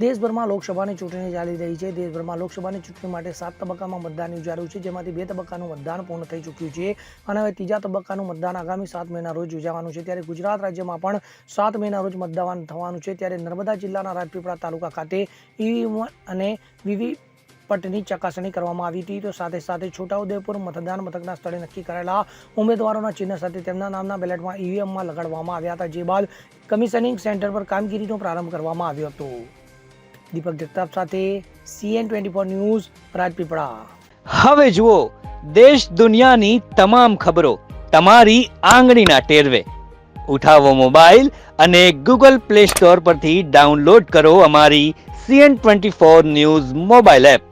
દેશભરમાં લોકસભાની ચૂંટણી ચાલી રહી છે. દેશભરમાં લોકસભાની ચૂંટણી માટે 7 તબક્કામાં મતદાન યોજાયું છે, જેમાંથી 2 તબક્કાનું મતદાન પૂર્ણ થઈ ચૂક્યું છે અને હવે ત્રીજા તબક્કાનું મતદાન આગામી 7 મેના રોજ યોજાવાનું છે. ત્યારે ગુજરાત રાજ્યમાં પણ 7 મેના રોજ મતદાન થવાનું છે. ત્યારે નર્મદા જિલ્લાના રાજપીપળા તાલુકા ખાતે ઈવીએમ અને વીવીપેટની ચકાસણી કરવામાં આવી હતી. તો સાથે સાથે છોટાઉદેપુર મતદાન મથકના સ્થળે નક્કી કરેલા ઉમેદવારોના ચિહ્ન સાથે તેમના નામના બેલેટમાં ઈવીએમમાં લગાડવામાં આવ્યા હતા, જે બાદ કમિશનિંગ સેન્ટર પર કામગીરીનો પ્રારંભ કરવામાં આવ્યો હતો. દીપક જગતાપ સાથે CN24 ન્યૂઝ રાજપીપળા. હવે જુઓ દેશ દુનિયાની તમામ ખબરો તમારી આંગળીના ટેરવે. ઉઠાવો મોબાઈલ અને Google Play Store પરથી ડાઉનલોડ કરો અમારી CN24 ન્યૂઝ મોબાઈલ એપ.